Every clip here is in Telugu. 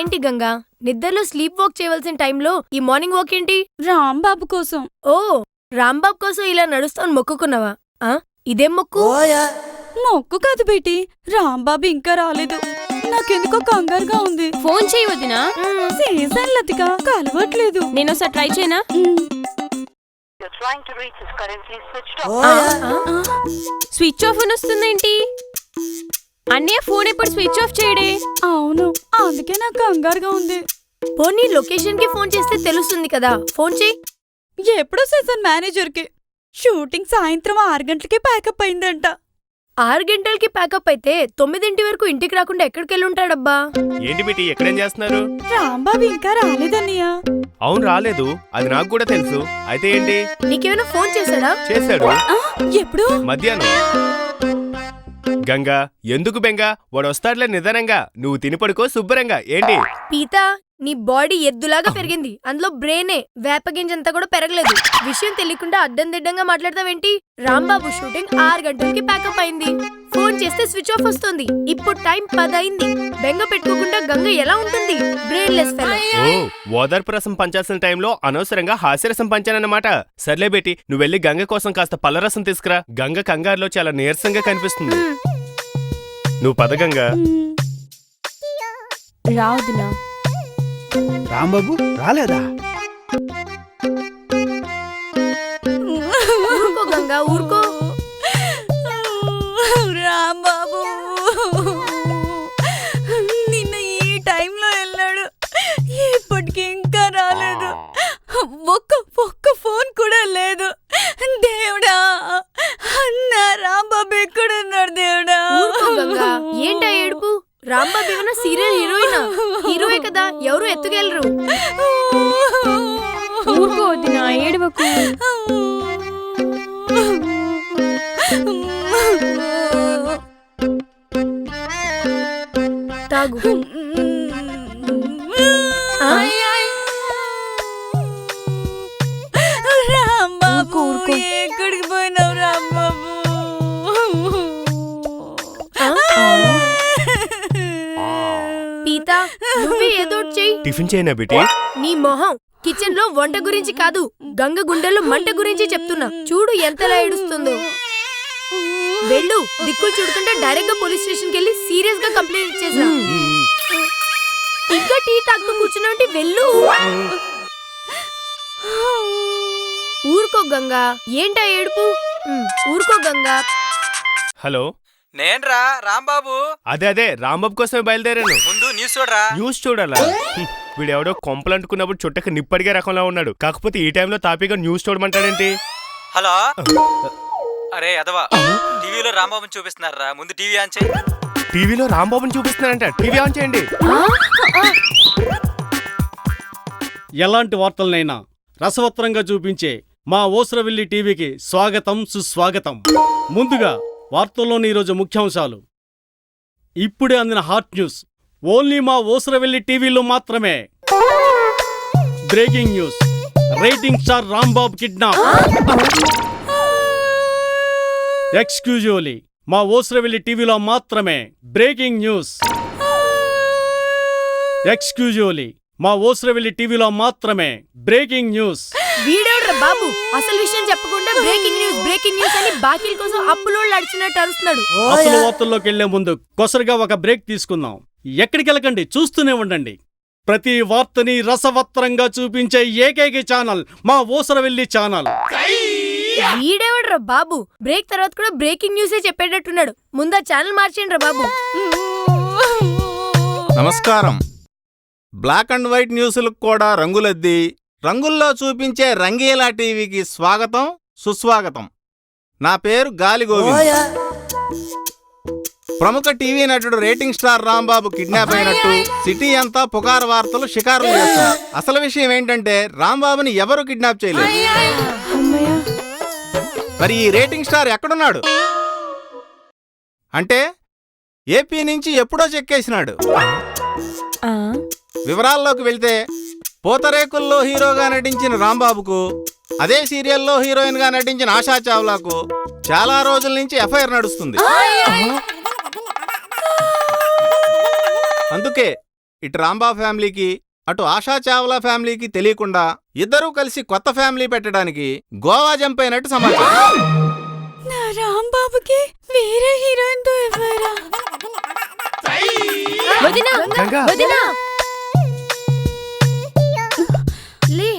ఏంటి గంగా, నిద్రలో స్లీప్ వాక్ చేయవలసిన టైంలో ఈ మార్నింగ్ వాక్ ఏంటి? రాంబాబు కోసం. ఓ, రాంబాబు కోసం ఇలా నడుస్తాను మొక్కుకున్నావా? ఇదేం మొక్కు? మొక్కు కాదు బేటీ, రాంబాబు ఇంకా రాలేదు. నాకెందుకో కంగారుగా ఉంది. ఫోన్ చేయి వదినా. సీజన్ లతిక కలవట్లేదు. నేను ఒకసారి ట్రై చేయనా? స్విచ్ ఆఫ్ అని వస్తుందేంటి? అన్నయ్య ఫోన్ ఎప్పుడు స్విచ్ ఆఫ్ చేయడే? అవును, అందుకే నాకు కంగారుగా ఉంది. పోనీ లొకేషన్ కి ఫోన్ చేస్తే తెలుస్తుంది కదా, ఫోన్ చెయ్యి. ఎప్పుడో సీజన్ మేనేజర్ కి షూటింగ్ సాయంత్రం 6 గంటలకి ప్యాకప్ అయిందంట. 6 గంటలకి ప్యాకప్ అయితే 9 వరకు ఇంటికి రాకుండా ఎక్కడికెళ్ళుంటాడబ్బా? ఏంటి బిటి, ఎక్కడేం చేస్తున్నారు? రాంబాబు ఇంకా రాలేదన్నయ్య. అవును, రాలేదు, అది నాకు కూడా తెలుసు. అయితే ఏంటి? నీకేమైనా ఫోన్ చేశాడా? చేశాడు. ఎప్పుడు? మధ్యాహ్నం. గంగా, ఎందుకు బెంగా? వాడు వస్తాడులే నిదానంగా. నువ్వు తిని పడుకో శుభ్రంగా. ఏంటి పీతా, నీ బాడీ ఎద్దులాగా పెరిగింది, అందులో బ్రెయినే, వేపగింజంతా కూడా పెరగలేదు. విషయం తెలియకుండా అడ్డం దిడ్డంగా మాట్లాడతావేంటి? రాంబాబు షూటింగ్ 6 గంటలకి ప్యాకప్ అయింది. ఫోన్ చేస్తే స్విచ్ ఆఫ్ వస్తుంది. ఇప్పుడు టైం 10 అయింది. బెంగ పెట్టుకోకుండా గంగ ఎలా ఉంటుంది? Brainless fellow. ఓ, ఓదార్పు రసం పంచాల్సిన టైంలో అనవసరంగా హాస్యరసం పంచానన్నమాట. సర్లే బేటి, నువ్వు వెళ్ళి గంగ కోసం కాస్త పళ్ళరసం తీసుకురా. గంగ కంగారులో చాలా నీరసంగా కనిపిస్తుంది. నువ్వు పద గంగా. రావద్దునా. రాంబాబు రాలేదా? ఊరుకో గంగా, ఊరుకో. రాంబాబు నిన్న ఈ టైంలో వెళ్ళాడు, ఇప్పటికి ఇంకా రాలేదు. ఒక్క ఫోన్ కూడా లేదు. దేవుడా, అన్న రాంబాబు ఎక్కడున్నాడు దేవుడా? ఊరుకో గంగా, ఏంటా ఏడుపు? రాంబాబు ఏమన్నా సీరియల్ హీరోయినా? హీరోయే కదా, ఎవరు ఎత్తుకెళ్ళరు. ఊరుకో వదినా, ఏడవకు. తాగు. రాంబాబు, ఎక్కడికి పోయినావు రాంబాబు? పీతా, నువ్వే ఏదో చెయ్యి. టిఫిన్ చేయనా బేటి? నీ మొహం, కిచెన్ లో వంట గురించి కాదు, గంగ గుండెల్లో మంట గురించి చెప్తున్నా. చూడు ఎంతలా ఏడుస్తుందో. వెళ్ళు, దిక్కులు చూడుతుంటే డైరెక్ట్ గా పోలీస్ స్టేషన్ కెళ్ళి సీరియస్ గా కంప్లైంట్ ఇచ్చేసా. ఇంకా టీ తాగుతూ కూర్చున్నావంటే వెళ్ళు. ఊరుకో గంగా, ఏంటా ఏడుపు? ఊరుకో గంగా. హలో, నేన్రా రాంబాబు. అదే రాంబాబు కోసమే బయలుదేరాను. ముందు న్యూస్ చూడరా. న్యూస్ చూడాలా? వీడెవడో కొంపలంటుకున్నప్పుడు చుట్టక నిప్పడిగే రకంలో ఉన్నాడు. కాకపోతే ఈ టైంలో తాపీగా న్యూస్ చూడమంటాడేంటి? హలో, అరే అదవా, టీవీలో రాంబాబుని చూపిస్తున్నారా, ముందు టీవీ ఆన్ చేయి. టీవీలో రాంబాబుని చూపిస్తున్నారంట, టీవీ ఆన్ చేయండి. ఎలాంటి వార్తలనైనా రసవత్రంగా చూపించే మా ఓసరవెల్లి టీవీకి స్వాగతం, సుస్వాగతం. ముందుగా వార్తల్లోని ఈరోజు ముఖ్యాంశాలు. ఇప్పుడే అందిన హాట్ న్యూస్, ఓన్లీ మా ఓసరవెల్లి టీవీలో మాత్రమే. Breaking news, rating star Rambabu kidnap. Exclusively మా ఓసరవెల్లి టీవీలో మాత్రమే. బ్రేకింగ్ న్యూస్, ఎక్స్క్లూజివ్లీ మా ఓసరవెల్లి టీవీలో మాత్రమే. Breaking news. వీడెవడ్రా బాబు, అసలు విషయం చెప్పకుండా బ్రేకింగ్ న్యూస్ అని బాకీల కోసం అప్పులోళ్ళు అడిచినట్టు అరుస్తున్నాడు. అసలు వార్తల్లోకి వెళ్లే ముందు కొసరుగా ఒక బ్రేక్ తీసుకుందాం. ఎక్కడికి వెళ్ళకండి, చూస్తూనే ఉండండి. ప్రతి వార్తని రసవత్రంగా చూపించే ఏకైక ఛానల్ మా ఓసరవెల్లి ఛానల్. వీడెవడ్రా బాబు, బ్రేక్ తర్వాత కూడా బ్రేకింగ్ న్యూసే చెప్పేటట్టున్నాడు. ముందా ఛానల్ మార్చేయండి రా బాబు. నమస్కారం. బ్లాక్ అండ్ వైట్ న్యూస్లకు కూడా రంగులద్ది రంగుల్లో చూపించే రంగీలా టీవీకి స్వాగతం, సుస్వాగతం. నా పేరు గాలి గోవింద్. ప్రముఖ టీవీ నటుడు రేటింగ్ స్టార్ రాంబాబు కిడ్నాప్ అయినట్టు సిటీ అంతా పుకారు వార్తలు షికారులు చేస్తున్నారు. అసలు విషయం ఏంటంటే రాంబాబుని ఎవరు కిడ్నాప్ చేయలేదు. మరి ఈ రేటింగ్ స్టార్ ఎక్కడున్నాడు అంటే ఏపీ నుంచి ఎప్పుడో చెక్కేసినాడు. వివరాల్లోకి వెళ్తే, పూతరేకుల్లో హీరోగా నటించిన రాంబాబుకు, అదే సీరియల్లో హీరోయిన్ గా నటించిన ఆశా చావ్లాకు చాలా రోజుల నుంచి ఎఫ్ఐఆర్ నడుస్తుంది. అందుకే ఇటు రాంబాబు ఫ్యామిలీకి అటు ఆశా చావ్లా ఫ్యామిలీకి తెలియకుండా ఇద్దరూ కలిసి కొత్త ఫ్యామిలీ పెట్టడానికి గోవా జంప్ అయినట్టు సమాచారం. నా రాంబాబుకి వేరే హీరోయిన్ తో ఎవరా? వదినా గంగా వదినా లే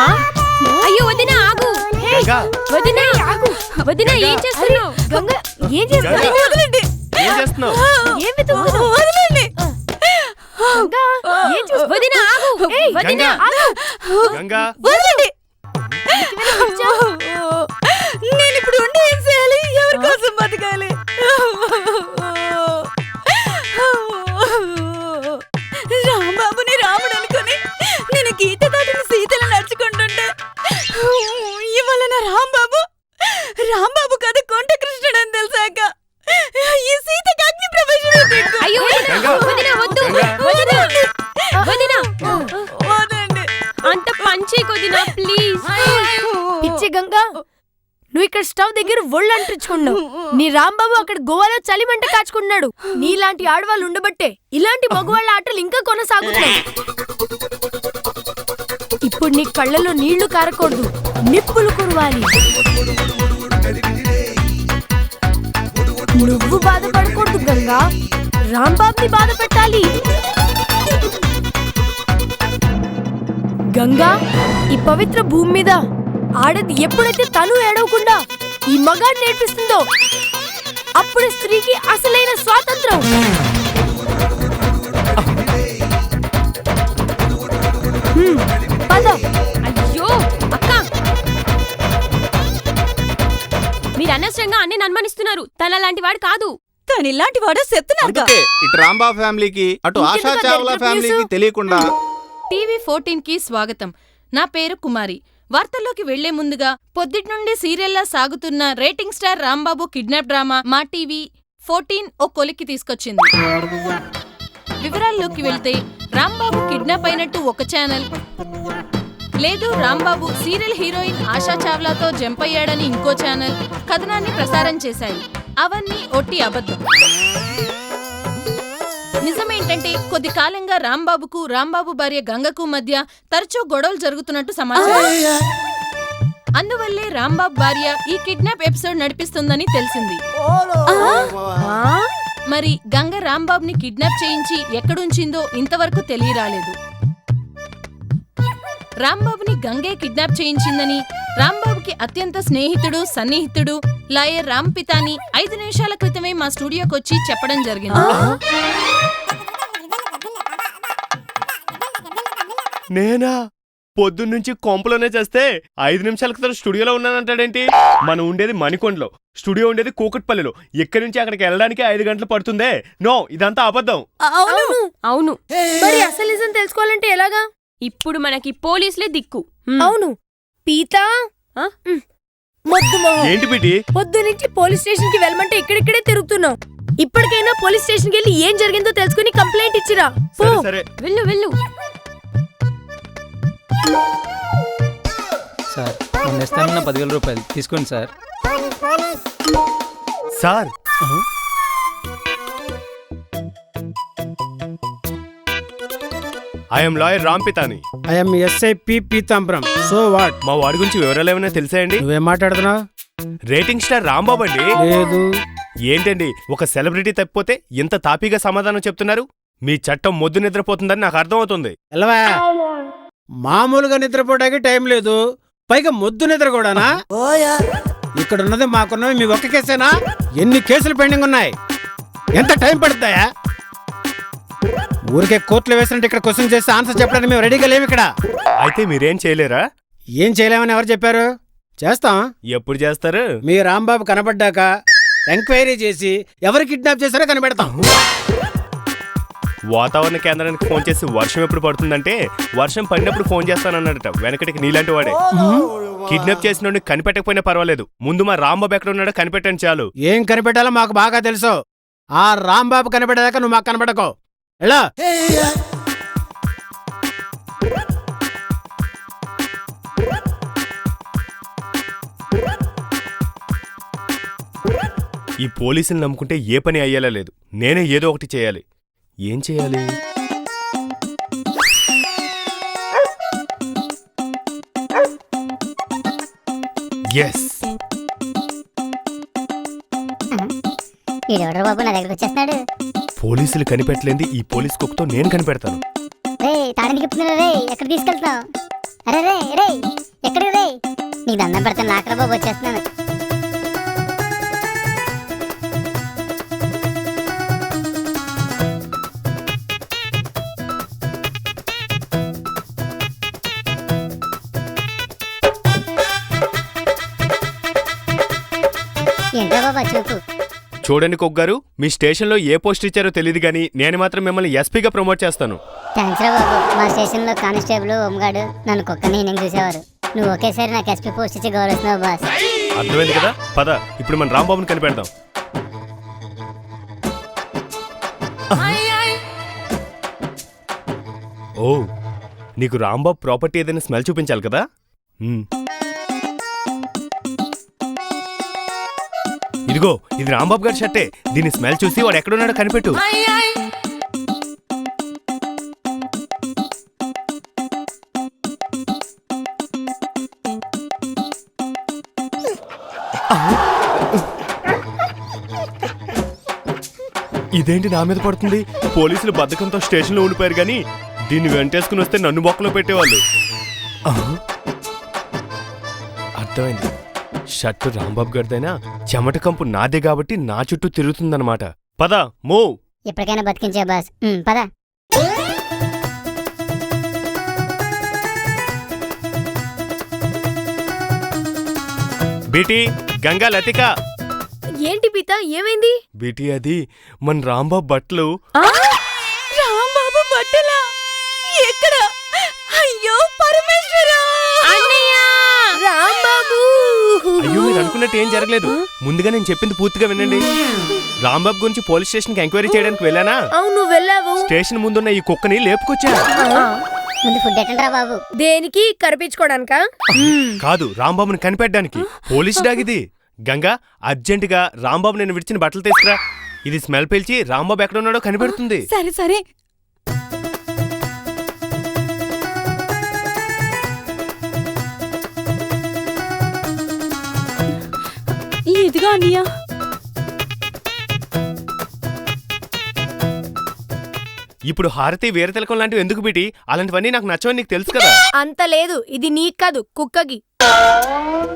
ఆ? అయ్యో వదినా ఆగు. గంగా వదినా ఆగు. వదినా ఏం చేస్తున్నావు? గంగా ఏం చేస్తున్నావు? గంగా. వదలండి. ఏం చేస్తున్నావు? ఏం వెతుకుతున్నావు? వదలండి. గంగా ఏం చూస్తున్నావు? వదినా ఆగు. ఏయ్, వదినా గంగా వదలండి. నేను ఇప్పుడు ఉండి ఏం చేయాలి? ఎవరి కోసం బతకాలి? రాంబాబుని రాముడు అనుకుని నేను గీత దాటిన సీతలు నడుచుకుంటుంటే ఇవాళ నా రాంబాబు కథ కొండ కృష్ణుడు అని తెలిసాక ఈ సీతకి అగ్ని ప్రవేశం పెట్టు. అయ్యో గంగా. వదినా వద్దు. గంగా. వదినా వదినా వదండి. అంత పంచే కొదినా ప్లీజ్. పిచ్చి గంగా నువ్వు ఇక్కడ స్టవ్ దగ్గర ఒళ్ళు అంటించుకున్నావు. నీ రాంబాబు అక్కడ గోవాలో చలిమంట కాచుకున్నాడు. నీలాంటి ఆడవాళ్ళు ఉండబట్టే ఇలాంటి మగవాళ్ళ ఆటలు ఇంకా కొనసాగుతాయి. ఇప్పుడు నీ కళ్ళలో నీళ్లు కారకూడదు, నిప్పులు కురవాలి. నువ్వు బాధపడకూడదు గంగా, రాంబాబుని బాధ పెట్టాలి. గంగా ఈ పవిత్ర భూమి మీద ఆడది ఎప్పుడైతే తను ఏడవకుండా ఈ మగాడు నేర్పిస్తుందో అప్పుడు స్త్రీకి అసలైన స్వాతంత్రం. పద. అయ్యో అక్క మీరు అనవసరంగా అన్నయ్యని అనుమానిస్తున్నారు. తన లాంటి వాడు కాదు. తను ఇలాంటి వాడు చెప్తున్నారుగా. అందుకే ఇటు రాంబాబు ఫ్యామిలీకి అటు ఆశా ఇంకెందుకు చావ్లా దరిద్రపు ఫ్యామిలీకి న్యూస్? తెలియకుండా టీవీ 14కి స్వాగతం. నా పేరు కుమారి. వార్తల్లోకి వెళ్లే ముందుగా పొద్దుటి నుండి సీరియల్లా సాగుతున్న rating star Rambabu kidnap drama మా టీవీ 14 ఓ కొలిక్కి తీసుకొచ్చింది. వివరాల్లోకి వెళ్తే రాంబాబు కిడ్నాప్ అయినట్టు ఒక ఛానల్, లేదు రాంబాబు సీరియల్ హీరోయిన్ ఆశా చావ్లాతో జంప్ అయ్యాడని ఇంకో ఛానల్ కథనాన్ని ప్రసారం చేశాయి. అవన్నీ ఒట్టి అబద్ధం. నిజమేంటంటే కొద్ది కాలంగా రాంబాబు భార్య గంగకు మధ్య తరచూ గొడవలు జరుగుతున్నట్టు సమాచారం. అందువల్లే రాంబాబు భార్య ఈ కిడ్నాప్ ఎపిసోడ్ నడిపిస్తుందని తెలిసింది. మరి గంగ రాంబాబుని కిడ్నాప్ చేయించి ఎక్కడుంచిందో ఇంతవరకు తెలియరాలేదు. రాంబాబుని గంగే కిడ్నాప్ చేయించిందని రాంబాబుకి అత్యంత స్నేహితుడు సన్నిహితుడు లాయర్ రామ్ పితాని 5 నిమిషాల క్రితమే మా స్టూడియోకొచ్చి చెప్పడం జరిగింది. నేనా? పొద్దున్నుంచి కొంపలోనే చేస్తే 5 నిమిషాల క్రితం స్టూడియోలో ఉన్నానంటాడేంటి? మనం ఉండేది మణికొండలో, స్టూడియో ఉండేది కూకట్పల్లిలో. ఇక్కడి నుంచి అక్కడికి వెళ్ళడానికి 5 గంటలు పడుతుందే. నో, ఇదంతా అబద్ధం. అవును. అవును. మరి అసలు నిజం తెలుసుకోవాలంటే ఎలాగా? ఇప్పుడు మనకి పోలీసులే దిక్కు. అవును పీతా. ఆ? మొద్దు మొహం. ఏంటి బిటి? పొద్దు నుంచి పోలీస్ స్టేషన్ కి వెళ్ళమంటే ఇక్కడిక్కడే తిరుగుతున్నావు. ఇప్పటికైనా పోలీస్ స్టేషన్ కి వెళ్ళి ఏం జరిగిందో తెలుసుకుని కంప్లైంట్ ఇచ్చిరా. పో. సరే సరే. వెళ్ళు వెళ్ళు. సార్ నేను ఇస్తానన్న 10,000 రూపాయలు తీసుకోండి sir. Sir I'm lawyer Ram Pitani. I'm SIP Pitambaram. So what? మా వాడి గురించి వివరాలు ఏమైనా తెలుసాయండి? నువ్వేం మాట్లాడుతున్నావు? రేటింగ్ స్టార్ రాంబాబు అండి. లేదు. ఏంటండి ఒక సెలబ్రిటీ తప్పిపోతే ఇంత తాపీగా సమాధానం చెప్తున్నారు? మీ చట్టం మొద్దు నిద్రపోతుందని నాకు అర్థమవుతుంది. ఎలవా, మామూలుగా నిద్రపోవడానికి టైం లేదు, పైగా మొద్దు నిద్ర కూడానా? ఇక్కడ ఉన్నది మాకున్నవి మీ ఒక్క కేసేనా? ఎన్ని కేసులు పెండింగ్ ఉన్నాయి? ఎంత టైం పడుతుందా? ఊరికే కోర్టులో వేసినట్టు ఇక్కడ క్వశ్చన్ చేస్తే ఆన్సర్ చెప్పడానికి మేము రెడీగా లేము ఇక్కడ. అయితే మీరేం చేయలేరా? ఏం చేయలేమని ఎవరు చెప్పారు? చేస్తాం. ఎప్పుడు చేస్తారు? మీ రాంబాబు కనబడ్డాక ఎంక్వైరీ చేసి ఎవరు కిడ్నాప్ చేశారో కనిపెడతాం. వాతావరణ కేంద్రానికి ఫోన్ చేసి వర్షం ఎప్పుడు పడుతుందంటే వర్షం పడినప్పుడు ఫోన్ చేస్తానన్నాడట. వెనకటికి నీలాంటి వాడే. కిడ్నాప్ చేసిన కనిపెట్టకపోయినా పర్వాలేదు, ముందు మా రాంబాబు ఎక్కడ ఉన్నాడో కనిపెట్టండి చాలు. ఏం కనిపెట్టాలో మాకు బాగా తెలుసు. ఆ రాంబాబు కనిపెట్టేదాకా నువ్వు మాకు కనబడకో. ఎలా? ఈ పోలీసులు నమ్ముకుంటే ఏ పని అయ్యేలా లేదు. నేనే ఏదో ఒకటి చేయాలి. ఏం చేయాలి? ఎస్, ఈడెవడరు బాబు నా దగ్గరకు వచ్చేస్తున్నాడు. పోలీసులు కనిపెట్టలేంది ఈ పోలీస్ కుక్కతో నేను కనిపెడతాను. రే తాడని చెప్తున్నా రే, ఎక్కడ తీసుకెళ్తున్నావు? అరే రే రే ఎక్కడికి రే? నీకు దండం పెడతాను, నాకరా బాబు వచ్చేస్తున్నాను. ఏంటో బాబా చూపు. చూడండి కుక్గారు, మీ స్టేషన్లో ఏ పోస్ట్ ఇచ్చారో తెలియదు కానీ నేను మాత్రం మిమ్మల్ని ఎస్పీగా ప్రమోట్ చేస్తాను. థ్యాంక్స్ రా బాబు. మా స్టేషన్లో కానిస్టేబుల్ హోంగార్డు నన్ను కుక్కని నేను చూసేవారు. నువ్వు ఒకేసారి నాకు ఎస్పీ పోస్ట్ ఇచ్చి గౌరవిస్తున్నావు బాస్. అర్థమైంది కదా? పద ఇప్పుడు మన రాంబాబుని కనిపెడదాం. ఓ, నీకు రాంబాబు ప్రాపర్టీ ఏదైనా స్మెల్ చూపించాలి కదా? ఇదిగో, ఇది రాంబాబు గారి షర్టే. దీని స్మెల్ చూసి వాడు ఎక్కడున్నాడో కనిపెట్టు. ఇదేంటి నా మీద పడుతుంది? పోలీసులు బద్ధకంతో స్టేషన్లో ఉండిపోయారు కానీ దీన్ని వెంటేసుకుని వస్తే నన్ను బొక్కలో పెట్టేవాళ్ళు. అర్థమైంది. షర్టు రాంబాబు గారిదైనా చెమట కంపు నాదే కాబట్టి నా చుట్టూ తిరుగుతుందన్నమాట. పద మూవ్. ఎప్పటికైనా బతికించే బాస్. పద. బీటీ, గంగా, లతిక. ఏంటి పీత, ఏమైంది? బీటీ, అది మన రాంబాబు బట్టలు. రాంబాబు బట్టలా? ఎక్కడ? అయ్యో పరమేశ్వరా! రాంబాబు! అయ్యో, మీరు అనుకున్నట్టు ఏం జరగలేదు. ముందుగా నేను చెప్పింది పూర్తిగా వినండి. రాంబాబు గురించి పోలీస్ స్టేషన్ కి ఎంక్వైరీ చేయడానికి వెళ్ళానా? అవును వెళ్ళావు. స్టేషన్ ముందున్న ఈ కుక్కని లేపుకొచ్చా. ముందు ఫుడ్ ఎట్టండి రా బాబు. దేనికి? కరిపించుకోవడానికా? కాదు, రాంబాబుని కనిపెట్టడానికి. పోలీస్ డాగ్ ఇది. గంగా, అర్జెంటుగా రాంబాబు నేను విడిచిన బట్టలు తీసుకురా. ఇది స్మెల్ పీల్చి రాంబాబు ఎక్కడున్నాడో కనిపెడుతుంది. సరే సరే. ఇదిగా అన్నయ్య. ఇప్పుడు హారతి, వీరతిలకం లాంటివి ఎందుకు బీటి? అలాంటివన్నీ నాకు నచ్చవని నీకు తెలుసు కదా. అంత లేదు, ఇది నీకు కాదు కుక్కకి.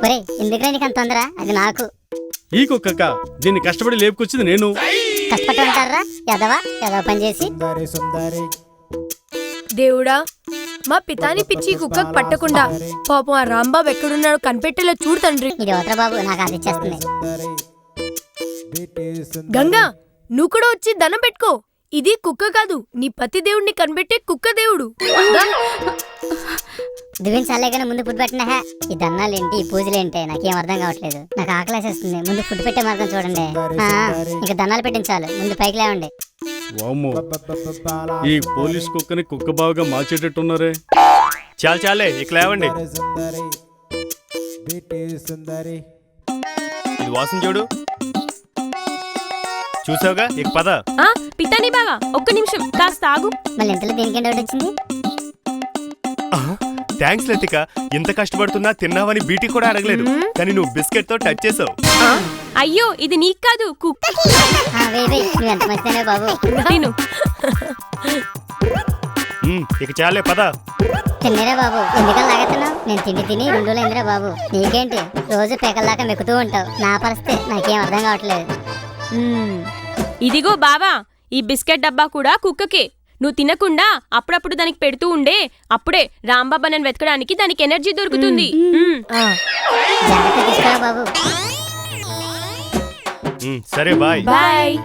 ఒరే ఎందుకురా నీకు అంత తొందర? అది నాకు. ఈ కుక్కక దీన్ని కష్టపడి లేపుకొచ్చింది నేను. కష్టపడమంటారా? ఎదవా ఎదవ పని చేసి. దేవుడా, మా పితాని పిచ్చి కుక్కకు పట్టకుండా పాపం ఆ రాంబాబు ఎక్కడున్నాడో కనిపెట్టేలా చూడు తండ్రి. ఇది అవతల బాబు నాకు అది ఇచ్చేస్తుంది. గంగా, నువ్వు కూడా వచ్చి దండం పెట్టుకో. ఇది కుక్క కాదు, నీ పతి దేవుడిని కనిపెట్టే కుక్క దేవుడు. దివించాలే కానీ ముందు ఫుడ్ పెట్టినా. ఈ దన్నాలేంటి, ఈ పూజలేంటి, నాకేం అర్థం కావట్లేదు. నాకు ఆకలేసేస్తుంది. ముందు ఫుడ్ పెట్టే మార్గం చూడండి. ఇంకా దన్నాలు పెట్టించాలి. ముందు పైకి లేవండి. వామ్మో, ఈ పోలీస్ కుక్కని కుక్క బాగా మార్చేటట్టున్నారే. చాలే, ఇక లేవండి. ఇది వాసన చూడు. చూసావుగా, ఇక పద. పితాని బాగా ఒక్క నిమిషం కాస్త ఆగు. మళ్ళీ ఇంతలో దేనికి డౌట్ వచ్చింది? థ్యాంక్స్ లతిక. ఇంత కష్టపడుతున్నా తిన్నావని బీటీ కూడా అడగలేదు, కానీ నువ్వు బిస్కెట్ తో టచ్ చేసావు. అయ్యో, ఇది నీకు కాదు కుక్క. నువ్వు ఎంత మంచిదేనే బాబు. తిను. ఇక చాలే, పద. తిన్నరా బాబు, ఎందుకని లాగేస్తున్నావు? నేను తిండి తిని 2 రోజులు అయిందిరా బాబు. నీకేంటి రోజు పేకల్లాగా మెక్కుతూ ఉంటావు. నా పరిస్థితి నాకేం అర్థం కావట్లేదు. ఇదిగో బావా, ఈ బిస్కెట్ డబ్బా కూడా కుక్కకే. నువ్వు తినకుండా అప్పుడప్పుడు దానికి పెడుతూ ఉండే. అప్పుడే రాంబాబా నన్ను వెతకడానికి దానికి ఎనర్జీ దొరుకుతుంది. జాగ్రత్త తీసుకురా బాబు. సరే, బాయ్. బాయ్.